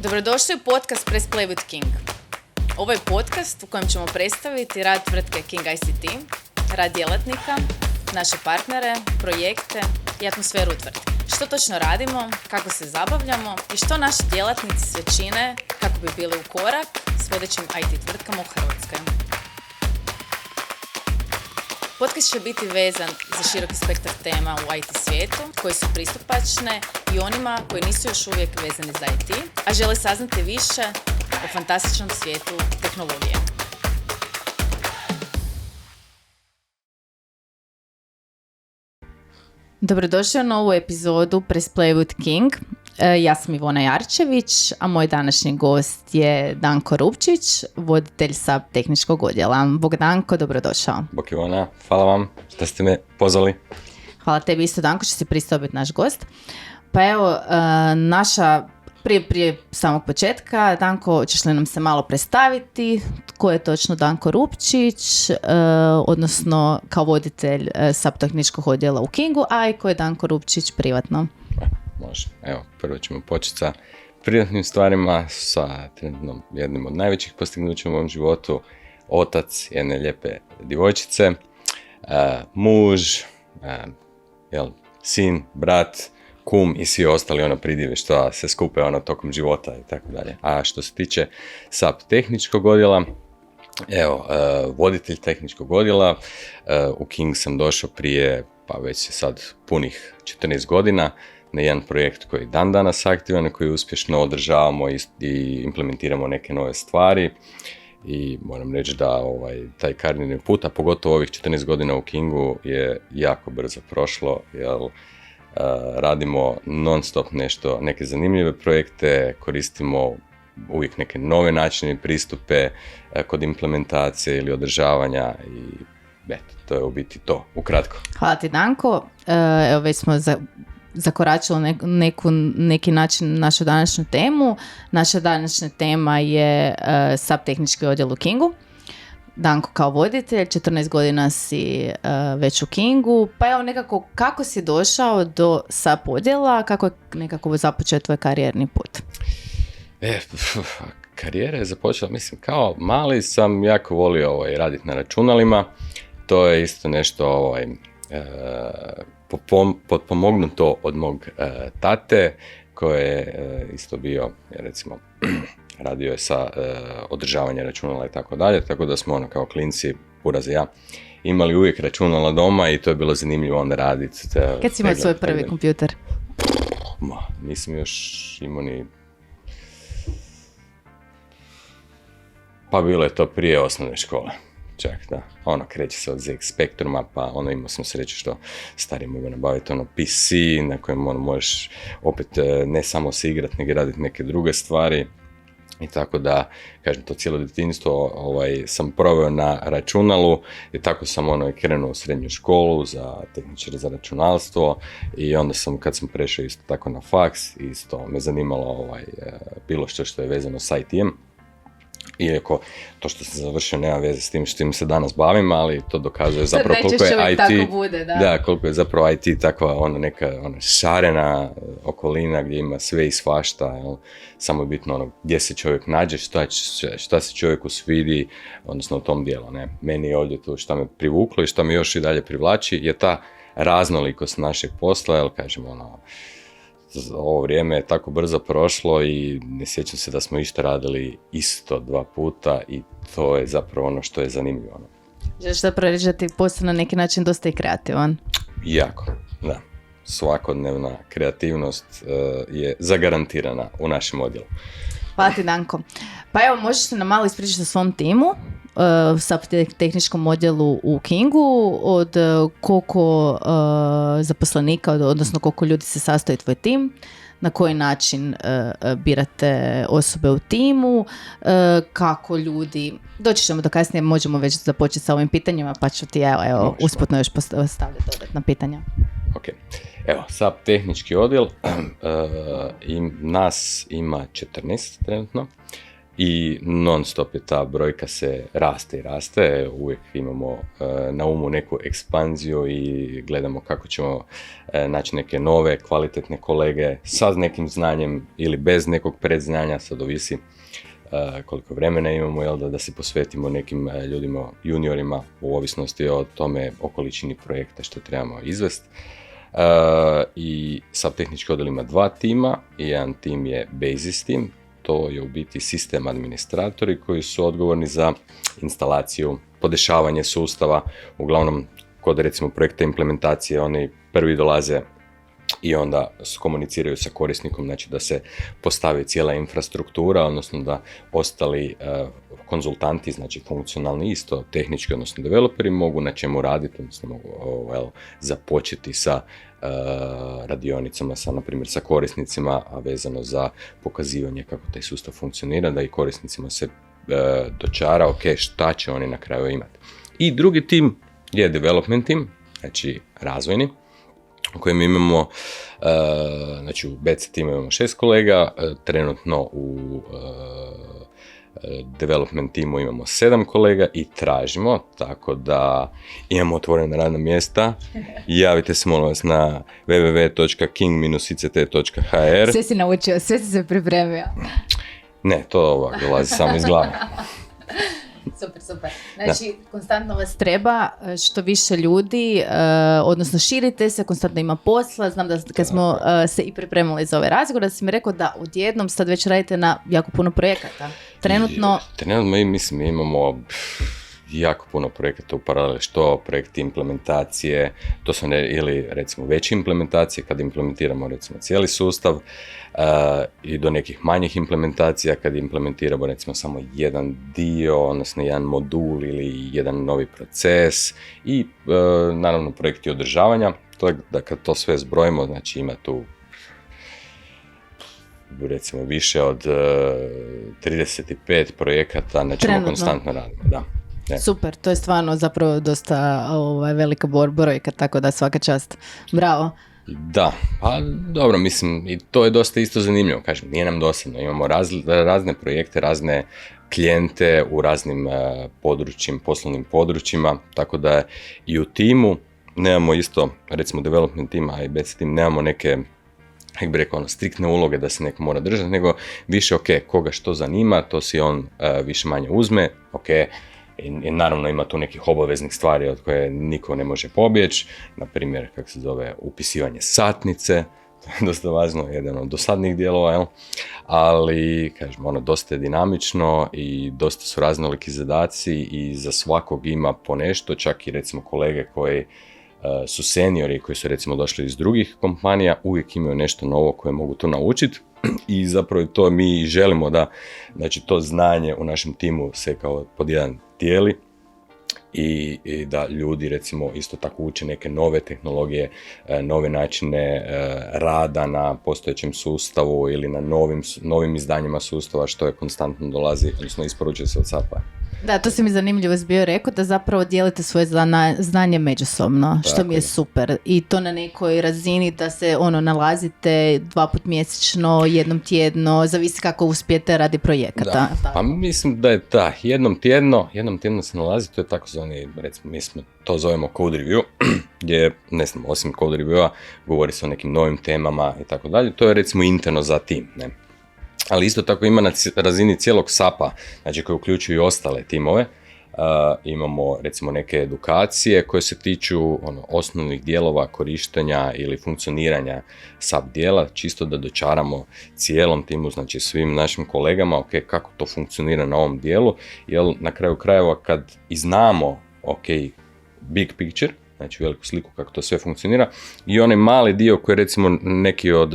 Dobrodošli u podcast Press Play with King. Ovo je podcast u kojem ćemo predstaviti rad tvrtke King ICT, rad djelatnika, naše partnere, projekte i atmosferu u tvrtki. Što točno radimo, kako se zabavljamo i što naši djelatnici sve čine kako bi bili u korak s vodećim IT tvrtkama u Hrvatskoj. Podcast će biti vezan za široki spektar tema u IT svijetu, koje su pristupačne i onima koji nisu još uvijek vezani za IT, a žele saznati više o fantastičnom svijetu tehnologije. Dobrodošli u novu epizodu Press Play with King. Ja sam Ivona Jarčević, a moj današnji gost je Danko Rupčić, voditelj SAP tehničkog odjela. Bog Danko, dobrodošao. Bog Ivona, hvala vam što ste me pozvali. Hvala tebi isto, Danko, što si pristao biti naš gost. Pa evo, naša prije samog početka, Danko, ćeš li nam se malo predstaviti? Tko je točno Danko Rupčić, odnosno kao voditelj SAP tehničkog odjela u Kingu, a i ko je Danko Rupčić privatno? Može. Evo, prvo ćemo početi sa privatnim stvarima, sa trenutno jednim od najvećih postignuća u mom životu, otac jedne lijepe djevojčice, muž, sin, brat, kum i svi ostali pridjevi što se skupe tokom života i tako dalje. A što se tiče SAP tehničkog odjela, evo, voditelj tehničkog odjela, u King sam došao prije, pa već je sad punih 14 godina, na jedan projekt koji dan danas aktivan, koji uspješno održavamo i implementiramo neke nove stvari. I moram reći da taj karijerni put, a pogotovo ovih 14 godina u Kingu, je jako brzo prošlo, jer radimo non stop neke zanimljive projekte, koristimo uvijek neke nove načine i pristupe kod implementacije ili održavanja i to je u biti to, ukratko. Hvala ti, Danko. Evo, već smo zakoračili neki način našu današnju temu. Naša današnja tema je SAP tehnički odjel u Kingu. Danko kao voditelj, 14 godina si već u Kingu, pa evo nekako kako si došao do SAP odjela, kako je nekako započeo tvoj karijerni put? Karijera je započela, mislim, kao mali sam jako volio raditi na računalima. To je isto nešto potpomognuto od mog tate, koji je isto bio, recimo, radio je sa održavanje računala i tako dalje, tako da smo kao klinci, Buraz i ja, imali uvijek računala doma i to je bilo zanimljivo onda raditi. Kad si imao svoj prvi kompjuter? Nisam još imao ni... Pa bilo je to prije osnovne škole. Čak, da. Kreće se od ZX Spectruma, pa imao sam sreću što stari mogu nabaviti PC na kojem možeš opet ne samo se igrati, nego raditi neke druge stvari. I tako da, kažem, to cijelo djetinjstvo sam proveo na računalu i tako sam krenuo u srednju školu za tehničare za računalstvo i onda sam, kad sam prešao isto tako na faks, isto me zanimalo bilo što je vezano s IT-em. Iako to što sam završio nema veze s tim što se danas bavim, ali to dokazuje zapravo koliko je IT, koliko je zapravo IT takva neka šarena okolina gdje ima sve i svašta, samo je bitno gdje se čovjek nađe, šta se čovjeku svidi, odnosno u tom dijelu. Meni je ovdje to što me privuklo i što me još i dalje privlači je ta raznolikost našeg posla, jer kažem ovo vrijeme je tako brzo prošlo i ne sjećam se da smo išta radili isto 2 puta i to je zapravo ono što je zanimljivo. Želiš zapravo reći da ti posao na neki način dosta i kreativan? Jako, da. Svakodnevna kreativnost je zagarantirana u našem odjelu. Hvala ti, Danko. Pa evo, možeš se nam malo ispričati o svom timu, SAP tehničkom odjelu u Kingu, od koliko zaposlenika, odnosno koliko ljudi se sastoji tvoj tim, na koji način birate osobe u timu, kako ljudi, doći ćemo do kasnije, možemo već započeti sa ovim pitanjima, pa ću ti usputno još stavljati dodatna pitanja. Ok, evo, SAP tehnički odjel, nas ima 14 trenutno. i non stop je ta brojka se raste i raste, uvijek imamo na umu neku ekspanziju i gledamo kako ćemo naći neke nove, kvalitetne kolege sa nekim znanjem ili bez nekog predznanja, sad ovisi koliko vremena imamo, jel da se posvetimo nekim ljudima, juniorima, u ovisnosti o tome, o količini projekta što trebamo izvesti. I SAP tehnički odjel ima 2 tima, i jedan tim je Basis tim, to je u biti sistem administratori koji su odgovorni za instalaciju, podešavanje sustava, uglavnom kod recimo projekta implementacije oni prvi dolaze i onda komuniciraju sa korisnikom, znači da se postavi cijela infrastruktura, odnosno da ostali konzultanti, znači funkcionalni isto, tehnički, odnosno developeri mogu na čemu raditi, odnosno mogu započeti sa radionicama, na primjer sa korisnicima, a vezano za pokazivanje kako taj sustav funkcionira, da i korisnicima se dočara, ok, šta će oni na kraju imati. I drugi tim je development tim, znači razvojni, u kojem imamo, znači u BC timu imamo 6 kolega, trenutno u development timu imamo 7 kolega i tražimo, tako da imamo otvorena radna mjesta. Javite se molim vas na www.king-ict.hr. Sve si naučio, sve si se pripremio. Ne, to ovako dolazi samo iz glave. Super. Znači, konstantno vas treba što više ljudi, odnosno širite se, konstantno ima posla. Znam da kad smo se i pripremili za ovaj razgovor, da si mi rekao da odjednom sad već radite na jako puno projekata. Trenutno mi imamo jako puno projekata u paraleli, što projekti implementacije, to su ili recimo veće implementacije kad implementiramo recimo cijeli sustav, i do nekih manjih implementacija kad implementiramo recimo samo jedan dio, odnosno jedan modul ili jedan novi proces i naravno projekti održavanja. To je da kad to sve zbrojimo, znači ima tu recimo više od 35 projekata na čemu konstantno radimo, da. Ne. Super, to je stvarno zapravo dosta velika brojka, tako da svaka čast. Bravo. Da, pa dobro, mislim, i to je dosta isto zanimljivo, kažem, nije nam dosadno, imamo razne projekte, razne klijente u raznim poslovnim područjima, tako da i u timu nemamo isto, recimo development tima i BC tim, nemamo neke, kako bi rekao, striktne uloge da se neko mora držati, nego više, ok, koga što zanima, to si on više manje uzme, ok. I naravno ima tu nekih obaveznih stvari od koje niko ne može pobjeći, na primjer, kako se zove, upisivanje satnice, to je dosta važno, jedan od dosadnih dijelova, jel? Ali, kažem, dosta je dinamično i dosta su raznoliki zadaci i za svakog ima po nešto, čak i recimo kolege koji su seniori, koji su recimo došli iz drugih kompanija, uvijek imaju nešto novo koje mogu to naučiti. I zapravo to mi želimo da, znači to znanje u našem timu se kao pod jedan dijeli i da ljudi recimo isto tako uče neke nove tehnologije, nove načine rada na postojećem sustavu ili na novim izdanjima sustava što je konstantno dolazi, odnosno isporučuje se od SAP-a. Da, to si mi zanimljivo bio rekao, da zapravo dijelite svoje znanje međusobno, što mi je super. I to na nekoj razini da se nalazite 2 put mjesečno, jednom tjedno, zavisi kako uspijete radi projekata. Da. Pa mislim da je jednom tjedno se nalazi, to je takozvani, recimo mi to zovemo code review, gdje, ne znam, osim code reviewa govori se o nekim novim temama i tako dalje, to je recimo interno za tim, ne? Ali isto tako ima na razini cijelog SAP-a, znači koji uključuju i ostale timove, imamo recimo neke edukacije koje se tiču osnovnih dijelova korištenja ili funkcioniranja SAP dijela, čisto da dočaramo cijelom timu, znači svim našim kolegama, ok, kako to funkcionira na ovom dijelu, jer na kraju krajeva kad i znamo, ok, big picture, znači veliku sliku kako to sve funkcionira, i onaj mali dio koji recimo neki od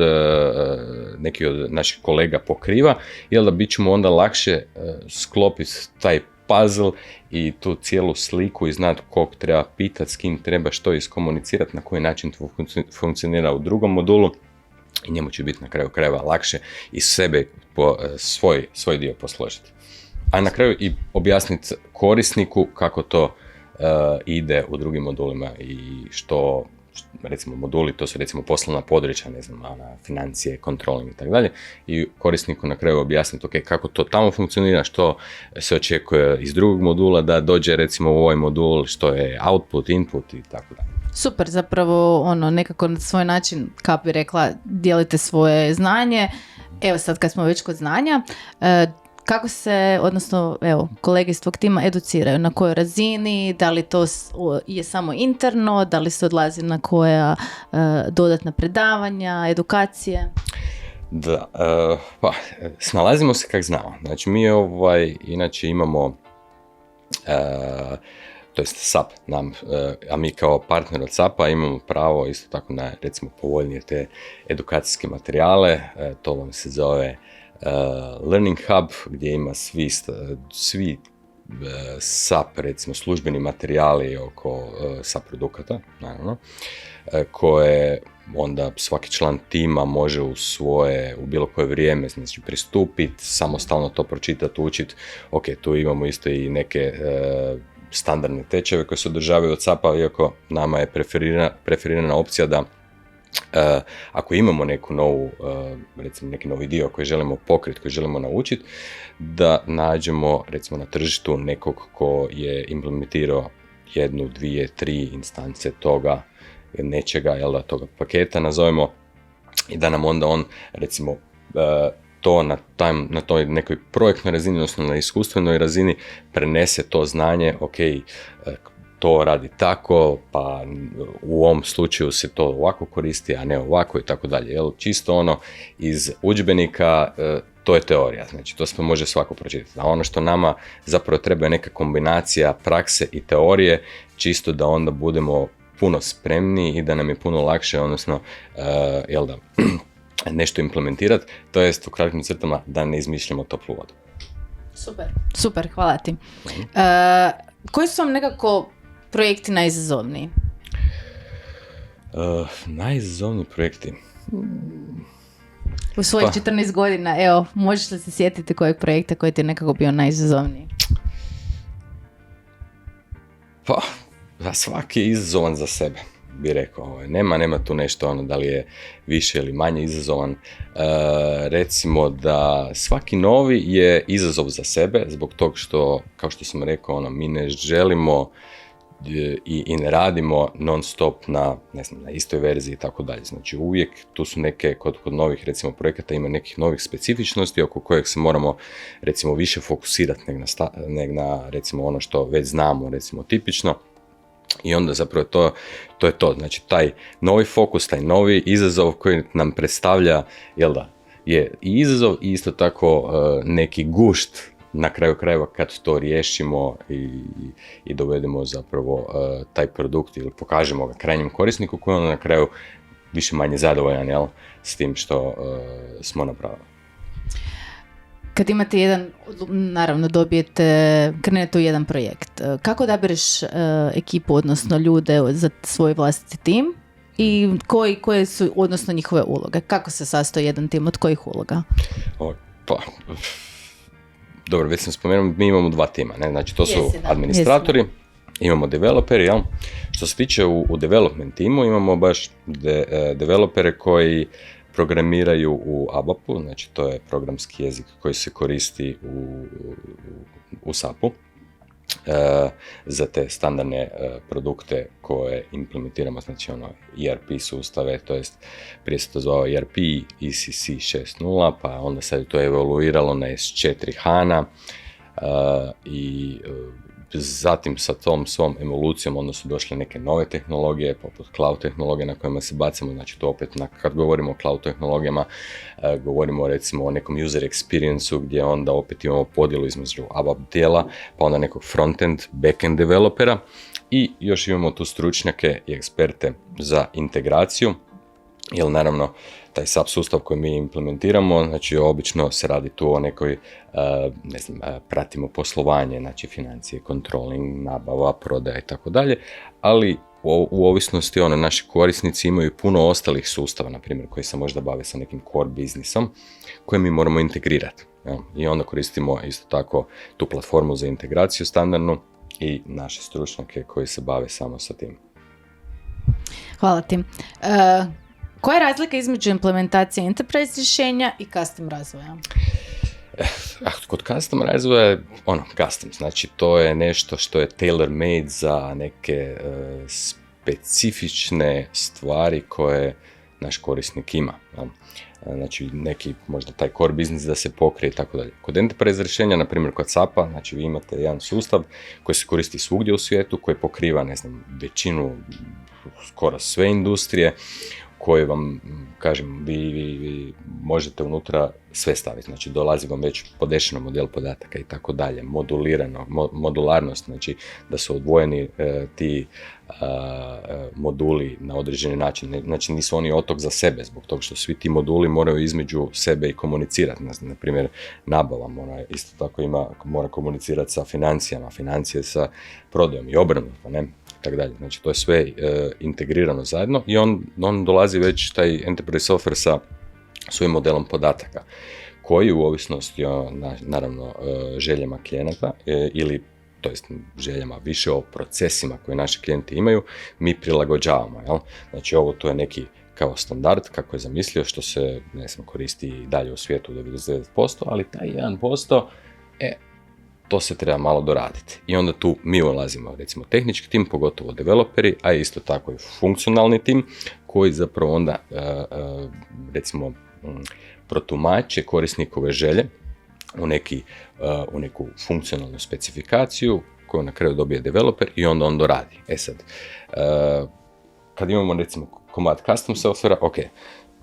naših kolega pokriva, jel da bit ćemo onda lakše sklopiti taj puzzle i tu cijelu sliku i znati kog treba pitati, s kim treba što iskomunicirati, na koji način to funkcionira u drugom modulu, i njemu će biti na kraju krajeva lakše i sebe svoj dio posložiti. A na kraju i objasniti korisniku kako to ide u drugim modulima i što recimo moduli, to su recimo poslovna područja, ne znam, financije, controlling i tako dalje, i korisniku na kraju objasniti ok, kako to tamo funkcionira, što se očekuje iz drugog modula da dođe recimo u ovaj modul, što je output, input i tako dalje. Super, zapravo nekako na svoj način, kako bi rekla, dijelite svoje znanje. Evo sad kad smo već kod znanja, kako se, odnosno, kolege iz tvog tima educiraju, na kojoj razini, da li to je samo interno, da li se odlazi na koja dodatna predavanja, edukacije? Da, pa, snalazimo se kak znamo. Znači, mi inače imamo, to jest SAP nam, a mi kao partner od SAP-a imamo pravo isto tako na, recimo, povoljnije te edukacijske materijale, to vam se zove Learning Hub, gdje ima svi SAP, recimo, službeni materijali oko SAP produkata, naravno, koje onda svaki član tima može u bilo koje vrijeme, znači, pristupiti, samostalno to pročitati, učiti. Ok, tu imamo isto i neke standardne tečajeve koje se održavaju od SAP-a, iako nama je preferirana opcija da ako imamo neku novu, recimo neki novi dio koji želimo pokriti, koji želimo naučiti, da nađemo recimo na tržištu nekog ko je implementirao 1, 2, 3 instance toga, nečega, toga paketa nazovemo, i da nam onda on recimo to na toj nekoj projektnoj razini, odnosno na iskustvenoj razini prenese to znanje, ok, to radi tako, pa u ovom slučaju se to ovako koristi, a ne ovako i tako dalje. Čisto iz udžbenika, to je teorija, znači to se može svako pročitati. A ono što nama zapravo treba je neka kombinacija prakse i teorije, čisto da onda budemo puno spremniji i da nam je puno lakše, odnosno, nešto implementirati, to jest u kratkim crtama da ne izmišljamo toplu vodu. Super, hvala ti. Koji su vam nekako projekti najizazovniji? Najizazovniji projekti? U svojih 14 godina, možeš li se sjetiti kojeg projekta koji ti je nekako bio najizazovniji? Pa, svaki je izazovan za sebe, bi rekao. Nema tu nešto, da li je više ili manje izazovan. Recimo da svaki novi je izazov za sebe, zbog tog što, kao što sam rekao, mi ne želimo i ne radimo non stop na istoj verziji i tako dalje. Znači uvijek tu su neke, kod novih recimo projekata ima nekih novih specifičnosti oko kojeg se moramo recimo više fokusirati nego na recimo ono što već znamo, recimo tipično. I onda zapravo to je to. Znači taj novi fokus, taj novi izazov koji nam predstavlja, je i izazov i isto tako neki gušt na kraju krajeva kad to riješimo i dovedemo zapravo taj produkt ili pokažemo ga krajnjem korisniku koji on na kraju više manje zadovoljan s tim što smo napravili. Kad imate naravno krenete u jedan projekt, kako odabereš ekipu, odnosno ljude za svoj vlastiti tim i koje su odnosno njihove uloge? Kako se sastoji jedan tim, od kojih uloga? Dobro, već sam spomenuo, mi imamo 2 tima, ne? Znači to su administratori, imamo developeri, Što se tiče u development timu, imamo baš developere koji programiraju u ABAP-u, znači to je programski jezik koji se koristi u SAP-u za te standardne produkte koje implementiramo, znači ERP sustave, to jest prije se to zvao ERP ECC 6.0, pa onda sad je to evoluiralo na S4 HANA i zatim sa tom svom evolucijom onda su došle neke nove tehnologije, poput cloud tehnologije na kojima se bacamo, znači to opet, kad govorimo o cloud tehnologijama, govorimo recimo o nekom user experience-u gdje onda opet imamo podjelu između ABAP dijela, pa onda nekog front-end, back-end developera i još imamo tu stručnjake i eksperte za integraciju, jer naravno taj SAP sustav koji mi implementiramo, znači obično se radi tu o nekoj, pratimo poslovanje, znači financije, controlling, nabava, prodaja i tako dalje, ali u ovisnosti naši korisnici imaju puno ostalih sustava, na primjer, koji se možda bave sa nekim core biznisom, koje mi moramo integrirati. I onda koristimo isto tako tu platformu za integraciju standardnu i naše stručnjake koji se bave samo sa tim. Hvala ti. Koja je razlika između implementacije enterprise rješenja i custom razvoja? Kod custom razvoja je custom, znači to je nešto što je tailor-made za neke specifične stvari koje naš korisnik ima. Znači neki možda taj core biznis da se pokrije i tako dalje. Kod enterprise rješenja, na primjer kod SAP-a, znači vi imate jedan sustav koji se koristi svugdje u svijetu, koji pokriva, ne znam, većinu, skoro sve industrije, koje vam, kažem, vi možete unutra sve staviti, znači dolazi vam već podešeno model podataka i tako dalje, modularnost, znači da su odvojeni ti moduli na određeni način, znači nisu oni otok za sebe, zbog toga što svi ti moduli moraju između sebe i komunicirati, na primjer nabava isto tako mora komunicirati sa financijama, financije sa prodajom i obrnuto, ne? Tak dalje. Znači to je sve integrirano zajedno i on dolazi već taj enterprise software sa svojim modelom podataka koji u ovisnosti o naravno željama klijenata ili to jest željama više o procesima koje naši klijenti imaju, mi prilagođavamo. Jel? Znači ovo to je neki kao standard kako je zamislio što se ne znam, koristi i dalje u svijetu 99%, ali taj 1% to se treba malo doraditi. I onda tu mi ulazimo, recimo tehnički tim, pogotovo developeri, a isto tako i funkcionalni tim, koji zapravo onda, recimo, protumače korisnikove želje u neku funkcionalnu specifikaciju, koju na kraju dobije developer i onda on doradi. Sad, kad imamo, recimo, komad custom softvera, ok,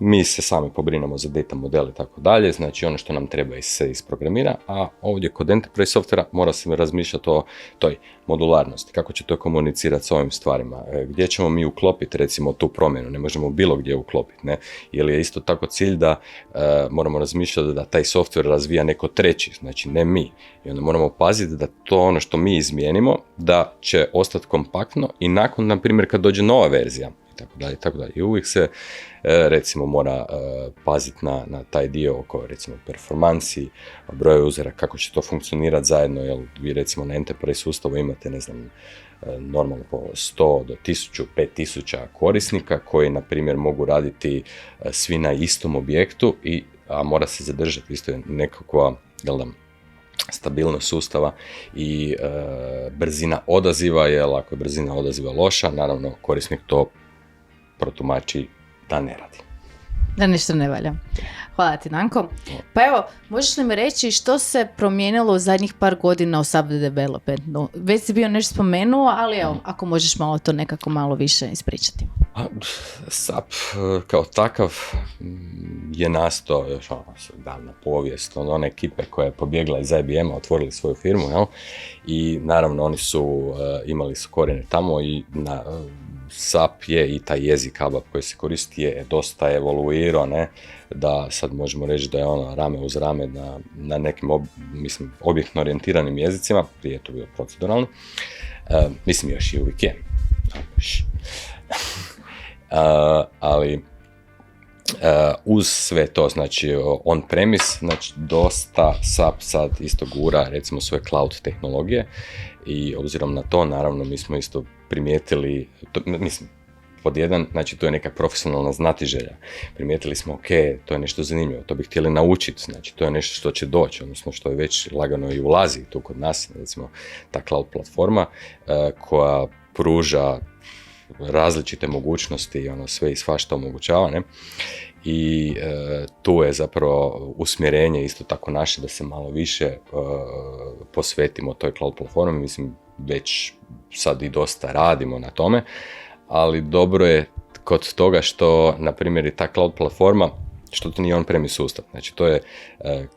mi se sami pobrinemo za data model i tako dalje, znači ono što nam treba se isprogramira, a ovdje kod enterprise softvera mora se razmišljati o toj modularnosti, kako će to komunicirati s ovim stvarima, gdje ćemo mi uklopiti recimo tu promjenu, ne možemo bilo gdje uklopiti, ne, jer je isto tako cilj da moramo razmišljati da taj softver razvija neko treći, znači ne mi, i onda moramo paziti da to ono što mi izmijenimo, da će ostati kompaktno i nakon, na primjer, kad dođe nova verzija, tako dalje. I uvijek se recimo mora paziti na taj dio oko recimo performansi, broja usera, kako će to funkcionirati zajedno, jer vi recimo na enterprise sustavu imate, ne znam, normalno po 100 do 1000, 5000 korisnika koji, na primjer, mogu raditi svi na istom objektu, a mora se zadržati isto nekakva, stabilnost sustava i brzina odaziva, jer ako je brzina odaziva loša, naravno korisnik to protumači da ne radi. Da nešto ne valja. Hvala ti, Danko. Pa evo, možeš li mi reći što se promijenilo u zadnjih par godina u SAP developmentu? Već si bio nešto spomenuo, ali evo, ako možeš malo to nekako malo više ispričati. SAP kao takav je nastao još davna povijest, one ekipe koja je pobjegla iz IBM-a, otvorili svoju firmu, jel? I naravno oni su imali su korijene tamo i SAP je i taj jezik ABAP koji se koristi je dosta evoluirao, ne? Da sad možemo reći da je ono rame uz rame na nekim objektno orijentiranim jezicima, prije je to bio proceduralno, mislim još i uvijek je. Ali uz sve to, znači on-premise, znači dosta SAP sad isto gura recimo svoje cloud tehnologije i obzirom na to, naravno, mi smo isto primijetili, pod jedan, znači to je neka profesionalna znatiželja. Primijetili smo, ok, to je nešto zanimljivo, to bi htjeli naučiti, znači to je nešto što će doći, odnosno što je već lagano i ulazi tu kod nas, recimo ta cloud platforma koja pruža različite mogućnosti, sve i svašta omogućava, ne? I tu je zapravo usmjerenje isto tako naše da se malo više posvetimo toj cloud platformi, mislim već sad i dosta radimo na tome, ali dobro je kod toga što, na primjer, i ta cloud platforma, što to nije on-premise sustav, znači to je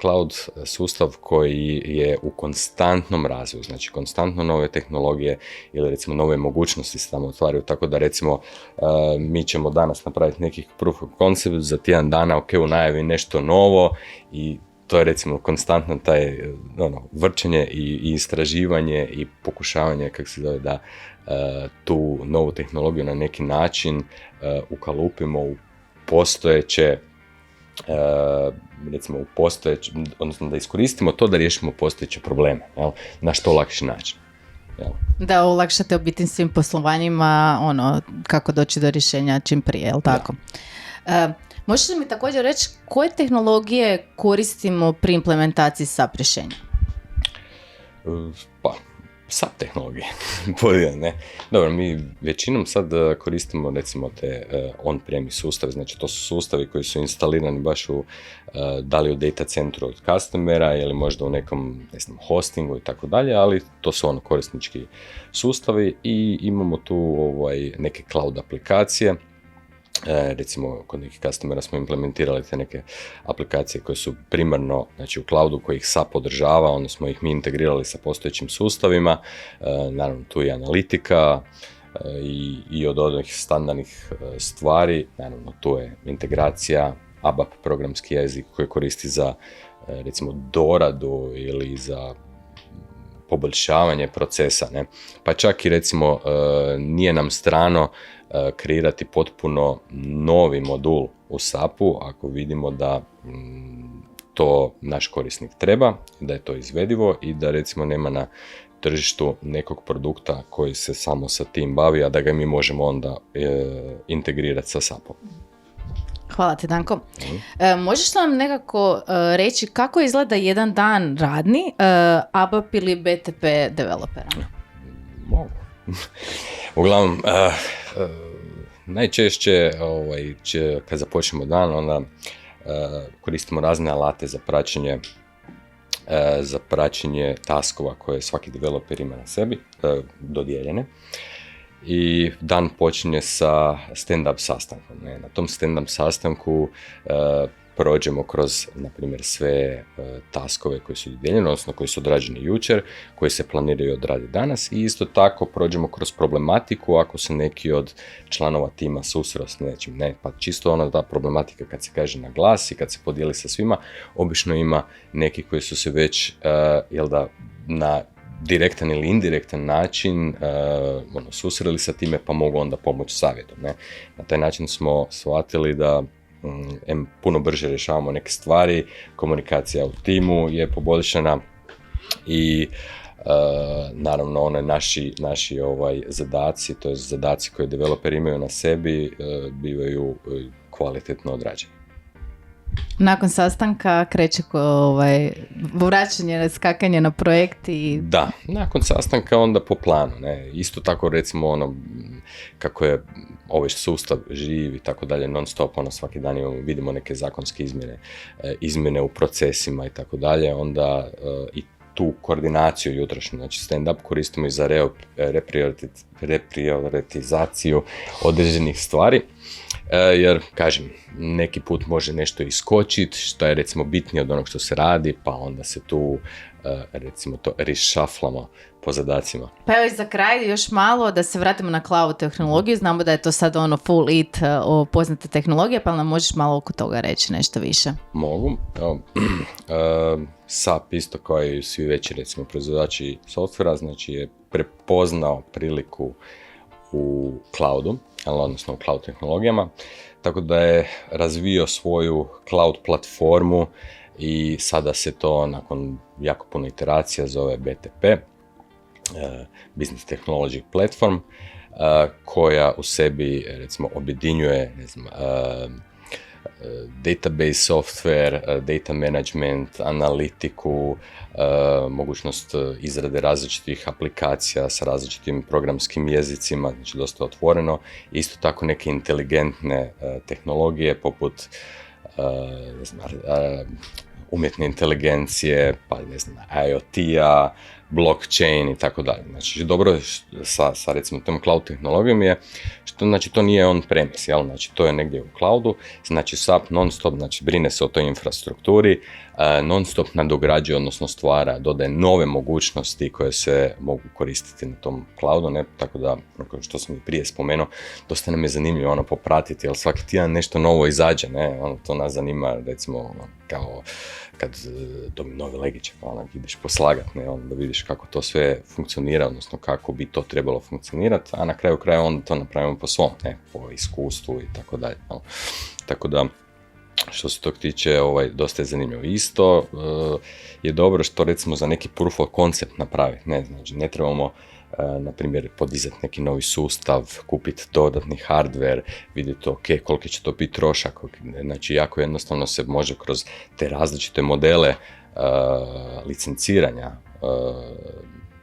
cloud sustav koji je u konstantnom razvoju, znači konstantno nove tehnologije ili recimo nove mogućnosti se tamo otvaraju, tako da recimo mi ćemo danas napraviti neki proof of concept, za tjedan dana, ok, u najavi nešto novo i to je recimo konstantno taj vrčenje i istraživanje i pokušavanje, kako se zove, da tu novu tehnologiju na neki način ukalupimo u postojeće, recimo u postojeće, odnosno da iskoristimo to da riješimo postojeće probleme, jel? Na što lakši način. Jel? Da olakšate obiteljskim poslovanjima, kako doći do rješenja čim prije, jel tako? Možeš li mi također reći koje tehnologije koristimo pri implementaciji SAP rješenja? Pa, SAP tehnologije, ne. Dobro, mi većinom sad koristimo recimo te on-premise sustave, znači to su sustavi koji su instalirani baš da li u data centru od customera ili možda u nekom, ne znam, hostingu i tako dalje, ali to su korisnički sustavi i imamo tu neke cloud aplikacije. Recimo, kod nekih customera smo implementirali te neke aplikacije koje su primarno, znači u cloudu koji ih SAP podržava, onda smo ih mi integrirali sa postojećim sustavima, naravno tu je analitika i od onih standardnih stvari, naravno tu je integracija, ABAP programski jezik koji koristi za recimo doradu ili za poboljšavanje procesa, ne? Pa čak i recimo nije nam strano kreirati potpuno novi modul u SAP-u ako vidimo da to naš korisnik treba, da je to izvedivo i da recimo nema na tržištu nekog produkta koji se samo sa tim bavi, a da ga mi možemo onda integrirati sa SAP-om. Hvala ti, Danko. Možeš nam nekako reći kako izgleda jedan dan radni ABAP ili BTP developera? Mogu. Uglavnom, najčešće kad započnemo dan, onda koristimo razne alate za praćenje taskova koje svaki developer ima na sebi, dodijeljene. I dan počinje sa stand-up sastankom. Na tom stand-up sastanku prođemo kroz, na primjer, sve taskove koji su dodijeljeni, odnosno koji su odrađeni jučer, koji se planiraju odraditi danas i isto tako prođemo kroz problematiku ako se neki od članova tima susreo s nečim. Ne? Pa čisto ta problematika kad se kaže na glas i kad se podijeli sa svima, obično ima neki koji su se već, na direktan ili indirektan način susreli sa time pa mogu onda pomoći savjetom. Ne? Na taj način smo shvatili da puno brže rješavamo neke stvari, komunikacija u timu je poboljšana i naravno naši zadaci, to je zadaci koje developeri imaju na sebi, bivaju kvalitetno odrađeni. Nakon sastanka kreće vraćanje, skakanje na projekt i... Da, nakon sastanka onda po planu. Ne? Isto tako recimo kako je ovaj sustav živ i tako dalje non stop, svaki dan vidimo neke zakonske izmjene u procesima i tako dalje, onda i tu koordinaciju jutrošnju, znači stand-up koristimo i za reprioritizaciju određenih stvari. Jer, kažem, neki put može nešto iskočiti, što je recimo bitnije od onog što se radi, pa onda se tu, recimo, to rešaflamo po zadacima. Pa evo i za kraj još malo da se vratimo na cloud tehnologiju. Znamo da je to sad full it o poznate tehnologije, pa nam možeš malo oko toga reći nešto više. Mogu. SAP isto kao i svi veći, recimo, proizvođači softvera, znači je prepoznao priliku u cloudu, odnosno u cloud tehnologijama, tako da je razvio svoju cloud platformu i sada se to nakon jako puno iteracija zove BTP, Business Technology Platform, koja u sebi recimo objedinjuje database software, data management, analitiku, mogućnost izrade različitih aplikacija sa različitim programskim jezicima, znači dosta otvoreno. Isto tako neke inteligentne tehnologije poput umjetne inteligencije, pa IoT-a, blockchain i tako dalje. Znači, dobro sa recimo tom cloud tehnologijom je, što znači to nije on-premise, jel? Znači to je negdje u cloudu, znači SAP non-stop, znači brine se o toj infrastrukturi, non-stop nadograđuje, odnosno stvara, dodaje nove mogućnosti koje se mogu koristiti na tom cloudu, ne? Tako da, što sam i prije spomenuo, dosta nam je zanimljivo popratiti, jer svaki tjedan nešto novo izađe, ne? To nas zanima, recimo, kao kad dobi novi legiće, pa ideš poslagat, ne? Da vidiš kako to sve funkcionira, odnosno kako bi to trebalo funkcionirati, a na kraju kraja onda to napravimo po svom, ne? Po iskustvu i tako dalje. Tako da, što se tog tiče, dosta je zanimljivo. Isto je dobro što recimo za neki proof of concept napraviti, ne? Znači, ne trebamo na primjer, podizati neki novi sustav, kupiti dodatni hardware, vidjeti koliki će to biti trošak. Znači, jako jednostavno se može kroz te različite modele licenciranja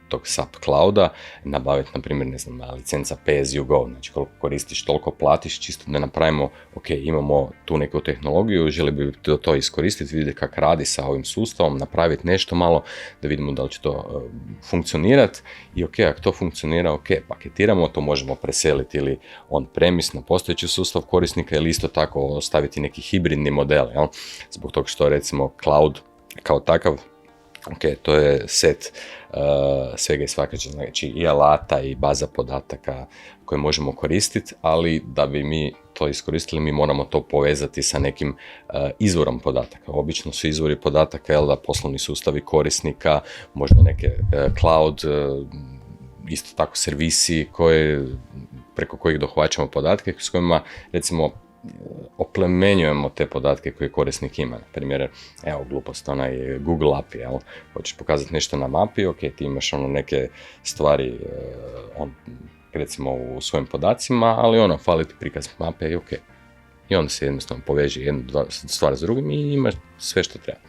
tog SAP clouda nabaviti, na primjer, ne znam, licenca pay as you go, znači koliko koristiš, toliko platiš, čisto da napravimo, ok, imamo tu neku tehnologiju, želi bi to iskoristiti, vidjeti kako radi sa ovim sustavom, napraviti nešto malo, da vidimo da li će to funkcionirati i ok, ako to funkcionira, ok, paketiramo, to možemo preseliti ili on-premise na postojeći sustav korisnika ili isto tako ostaviti neki hibridni model, jel? Zbog toga što recimo cloud kao takav, ok, to je set svega i svakačeg, znači i alata i baza podataka koje možemo koristiti, ali da bi mi to iskoristili, mi moramo to povezati sa nekim izvorom podataka. Obično su izvori podataka, jel da, poslovni sustavi korisnika, možda neke cloud, isto tako servisi preko kojih dohvaćamo podatke, s kojima recimo oplemenjujemo te podatke koje korisnik ima. Na primjer, evo, glupost, onaj Google API, jel? Hoćeš pokazati nešto na mapi, ok, ti imaš neke stvari recimo u svojim podacima, ali fali ti prikaz mape i ok. I onda se jednostavno poveže jednu stvar s drugim i imaš sve što treba.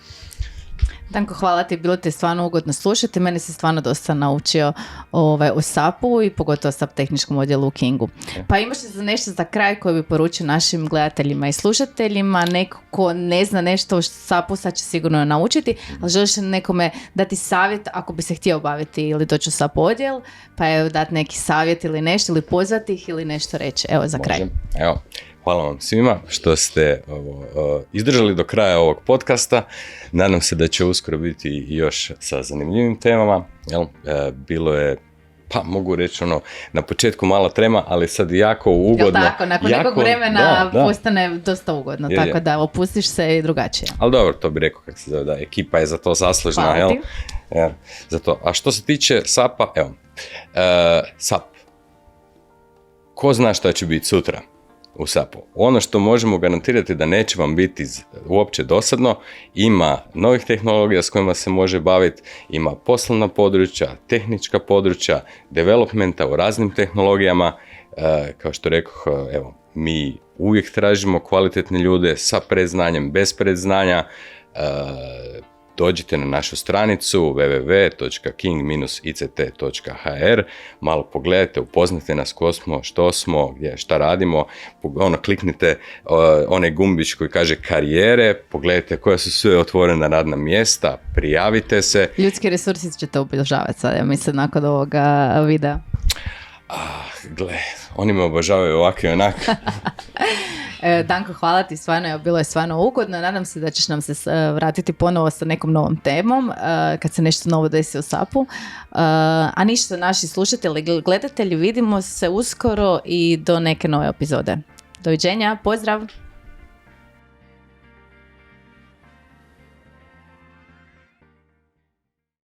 Danko, hvala ti, bilo ti stvarno ugodno slušati. Meni se stvarno dosta naučio o SAP-u i pogotovo SAP tehničkom odjelu u Kingu. Pa imaš li za nešto za kraj koji bi poručio našim gledateljima i slušateljima? Neko ko ne zna nešto o SAP-u sad će sigurno naučiti, ali želiš nekome dati savjet ako bi se htio baviti ili doći u SAP odjel, pa evo dati neki savjet ili nešto, ili pozvati ih ili nešto reći. Evo za kraj. Evo. Hvala vam svima što ste izdržali do kraja ovog podcasta. Nadam se da će uskoro biti još sa zanimljivim temama. Bilo je, pa mogu reći na početku mala trema, ali sad jako ugodno. Jel tako, nakon nekog vremena postane dosta ugodno, tako da opustiš se i drugačije. Ali dobro, to bi rekao kako se zove, da ekipa je za to zaslužna. Hvala ti. Za to. A što se tiče SAP-a, SAP, ko zna šta će biti sutra u SAP-u. Ono što možemo garantirati da neće vam biti uopće dosadno, ima novih tehnologija s kojima se može baviti, ima poslovna područja, tehnička područja, developmenta u raznim tehnologijama. Kao što rekoh, evo, mi uvijek tražimo kvalitetne ljude sa predznanjem, bez predznanja. Dođite na našu stranicu www.king-ict.hr, malo pogledajte, upoznajte nas ko smo, što smo, šta radimo, kliknite onaj gumbić koji kaže karijere, pogledajte koja su sve otvorena radna mjesta, prijavite se. Ljudski resursi ćete obilježavati sad, ja mislim, nakon ovoga videa. Oni me obožavaju ovako i onako. Danko, hvala ti, stvarno, bilo je stvarno ugodno. Nadam se da ćeš nam se vratiti ponovo sa nekom novom temom kad se nešto novo desi u SAP-u. A ništa, naši slušatelji, gledatelji, vidimo se uskoro i do neke nove epizode. Doviđenja, pozdrav!